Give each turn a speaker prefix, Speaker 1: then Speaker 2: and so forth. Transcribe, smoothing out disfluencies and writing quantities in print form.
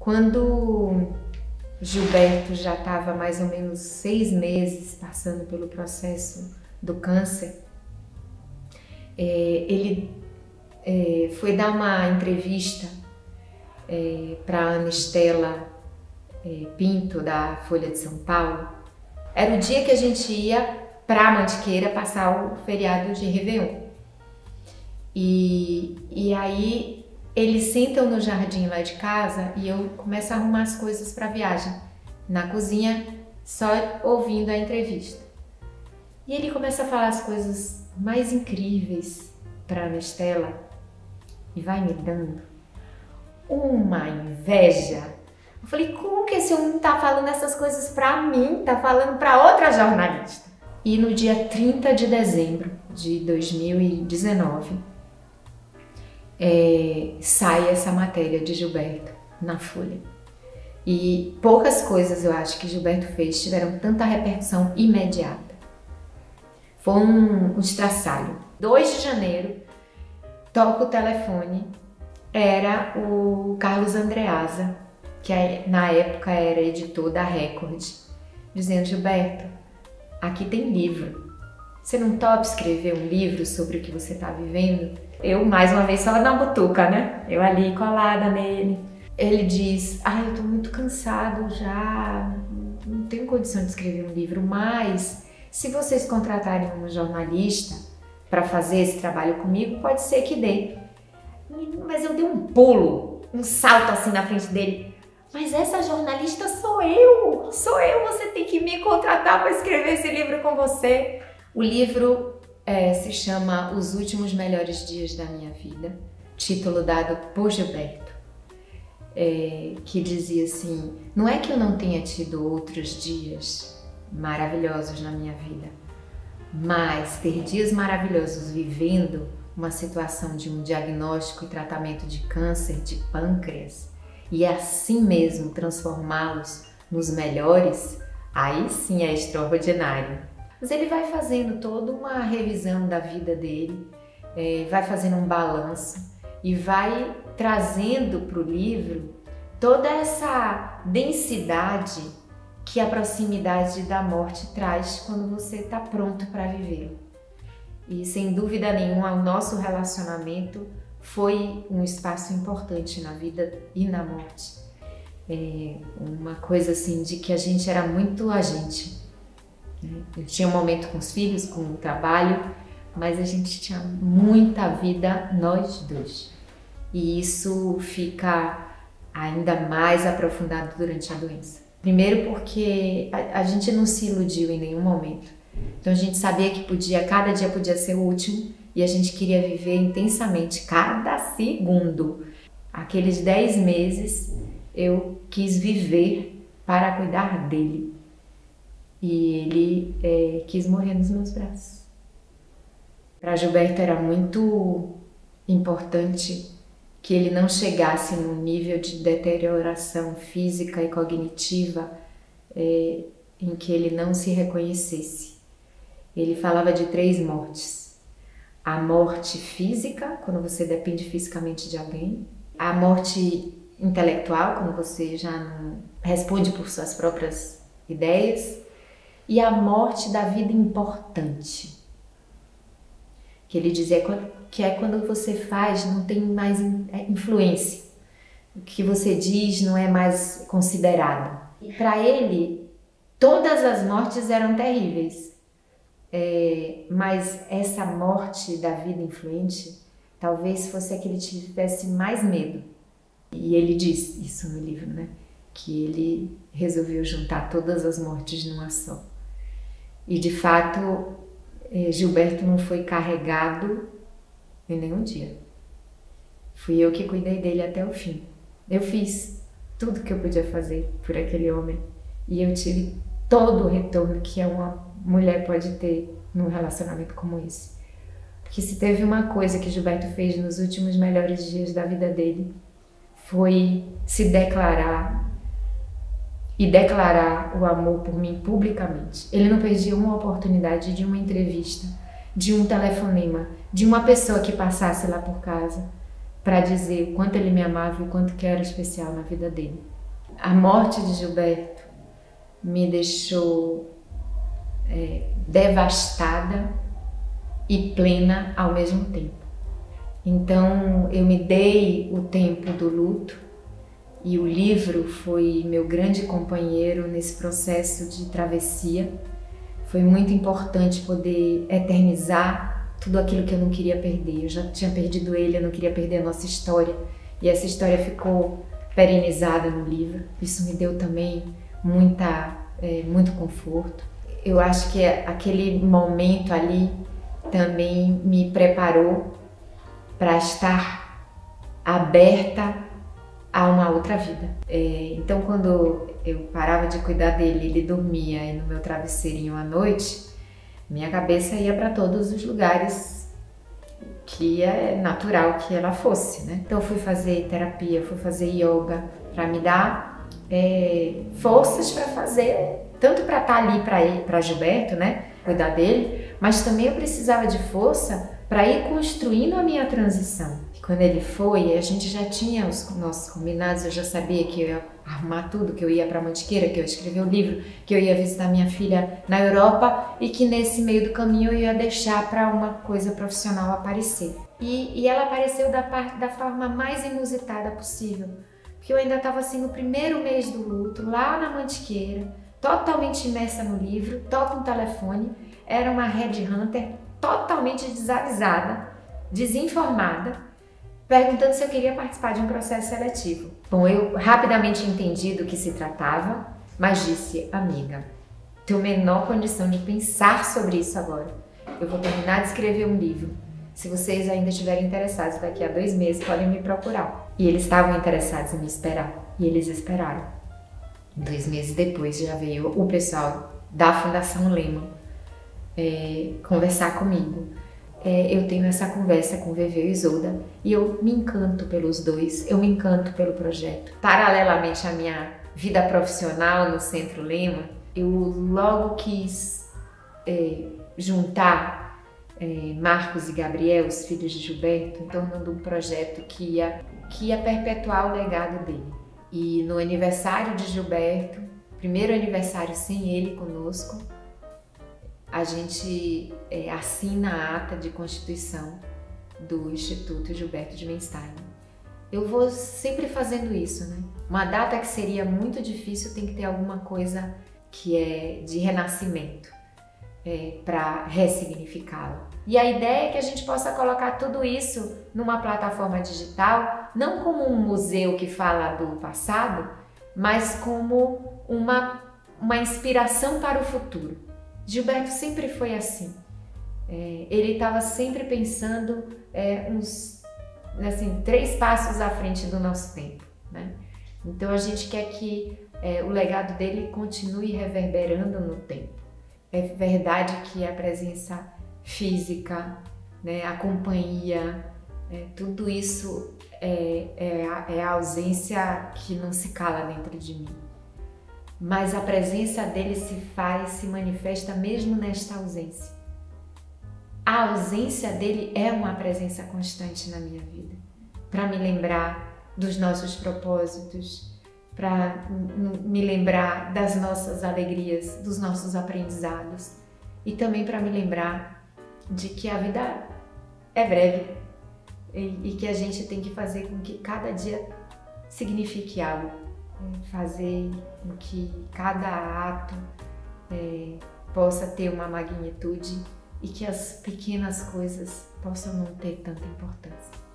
Speaker 1: Quando Gilberto já estava mais ou menos 6 meses passando pelo processo do câncer, ele foi dar uma entrevista para a Ana Estela Pinto, da Folha de São Paulo. Era o dia que a gente ia para Mantiqueira passar o feriado de Réveillon. E aí eles sentam no jardim lá de casa e eu começo a arrumar as coisas para a viagem, na cozinha, só ouvindo a entrevista. E ele começa a falar as coisas mais incríveis para a Ana Estela e vai me dando uma inveja. Eu falei, como que esse homem tá falando essas coisas para mim? Tá falando para outra jornalista. E no dia 30 de dezembro de 2019, sai essa matéria de Gilberto na Folha. E poucas coisas eu acho que Gilberto fez tiveram tanta repercussão imediata. Foi um estraçalho. 2 de janeiro, toca o telefone, era o Carlos Andreasa, que na época era editor da Record, dizendo: Gilberto, aqui tem livro. Você não topa escrever um livro sobre o que você está vivendo? Eu, mais uma vez, só na butuca, né? Eu ali colada nele. Ele diz: eu tô muito cansado já, não tenho condição de escrever um livro, mas se vocês contratarem um jornalista para fazer esse trabalho comigo, pode ser que dê. Mas eu dei um pulo, um salto assim na frente dele. Mas essa jornalista sou eu, você tem que me contratar para escrever esse livro com você. O livro se chama Os Últimos Melhores Dias da Minha Vida, título dado por Gilberto, que dizia assim: não é que eu não tenha tido outros dias maravilhosos na minha vida, mas ter dias maravilhosos vivendo uma situação de um diagnóstico e tratamento de câncer de pâncreas e assim mesmo transformá-los nos melhores, aí sim é extraordinário. Mas ele vai fazendo toda uma revisão da vida dele, vai fazendo um balanço e vai trazendo para o livro toda essa densidade que a proximidade da morte traz quando você está pronto para viver. E sem dúvida nenhuma, o nosso relacionamento foi um espaço importante na vida e na morte. Uma coisa assim de que a gente era muito a gente. Eu tinha um momento com os filhos, com o trabalho, mas a gente tinha muita vida nós dois. E isso fica ainda mais aprofundado durante a doença. Primeiro porque a gente não se iludiu em nenhum momento. Então a gente sabia que cada dia podia ser o último e a gente queria viver intensamente cada segundo. Aqueles 10 meses eu quis viver para cuidar dele. E ele quis morrer nos meus braços. Para Gilberto era muito importante que ele não chegasse num nível de deterioração física e cognitiva em que ele não se reconhecesse. Ele falava de 3 mortes. A morte física, quando você depende fisicamente de alguém. A morte intelectual, quando você já não responde por suas próprias ideias. E a morte da vida importante. Que ele dizia que é quando você faz, não tem mais influência. O que você diz não é mais considerado. E para ele, todas as mortes eram terríveis. Mas essa morte da vida influente, talvez fosse a que ele tivesse mais medo. E ele diz isso no livro, né? Que ele resolveu juntar todas as mortes numa só. E de fato, Gilberto não foi carregado em nenhum dia. Fui eu que cuidei dele até o fim. Eu fiz tudo que eu podia fazer por aquele homem. E eu tive todo o retorno que uma mulher pode ter num relacionamento como esse. Porque se teve uma coisa que Gilberto fez nos últimos melhores dias da vida dele, foi se declarar e declarar o amor por mim publicamente. Ele não perdia uma oportunidade de uma entrevista, de um telefonema, de uma pessoa que passasse lá por casa para dizer o quanto ele me amava e o quanto que era especial na vida dele. A morte de Gilberto me deixou devastada e plena ao mesmo tempo. Então eu me dei o tempo do luto e o livro foi meu grande companheiro nesse processo de travessia. Foi muito importante poder eternizar tudo aquilo que eu não queria perder. Eu já tinha perdido ele, eu não queria perder a nossa história. E essa história ficou perenizada no livro. Isso me deu também muito conforto. Eu acho que aquele momento ali também me preparou para estar aberta a uma outra vida. Então, quando eu parava de cuidar dele, ele dormia aí no meu travesseirinho à noite, minha cabeça ia para todos os lugares que é natural que ela fosse, né? Então, eu fui fazer terapia, fui fazer yoga para me dar forças para fazer, tanto para estar ali para Gilberto, né? Cuidar dele, mas também eu precisava de força para ir construindo a minha transição. Quando ele foi, a gente já tinha os nossos combinados, eu já sabia que eu ia arrumar tudo, que eu ia para Mantiqueira, que eu ia escrever o livro, que eu ia visitar minha filha na Europa e que nesse meio do caminho eu ia deixar para uma coisa profissional aparecer. E ela apareceu da forma mais inusitada possível, porque eu ainda estava assim no primeiro mês do luto, lá na Mantiqueira, totalmente imersa no livro, toco um telefone, era uma headhunter totalmente desavisada, desinformada, perguntando se eu queria participar de um processo seletivo. Bom, eu rapidamente entendi do que se tratava, mas disse: amiga, tenho menor condição de pensar sobre isso agora. Eu vou terminar de escrever um livro. Se vocês ainda estiverem interessados, daqui a 2 meses podem me procurar. E eles estavam interessados em me esperar, e eles esperaram. 2 meses depois já veio o pessoal da Fundação Lehman conversar comigo. Eu tenho essa conversa com o Veveu e Isolda e eu me encanto pelos dois, eu me encanto pelo projeto. Paralelamente à minha vida profissional no Centro Lehman, eu logo quis juntar Marcos e Gabriel, os filhos de Gilberto, tornando um projeto que ia perpetuar o legado dele. E no aniversário de Gilberto, primeiro aniversário sem ele conosco, a gente assina a ata de constituição do Instituto Gilberto de Menstein. Eu vou sempre fazendo isso, né? Uma data que seria muito difícil tem que ter alguma coisa que é de renascimento para ressignificá-la. E a ideia é que a gente possa colocar tudo isso numa plataforma digital, não como um museu que fala do passado, mas como uma inspiração para o futuro. Gilberto sempre foi assim. Ele estava sempre pensando uns 3 passos à frente do nosso tempo, né? Então a gente quer que o legado dele continue reverberando no tempo. É verdade que a presença física, né, a companhia, tudo isso é a ausência que não se cala dentro de mim. Mas a presença dele se manifesta mesmo nesta ausência. A ausência dele é uma presença constante na minha vida, para me lembrar dos nossos propósitos, para me lembrar das nossas alegrias, dos nossos aprendizados e também para me lembrar de que a vida é breve e que a gente tem que fazer com que cada dia signifique algo. Fazer com que cada ato possa ter uma magnitude e que as pequenas coisas possam não ter tanta importância.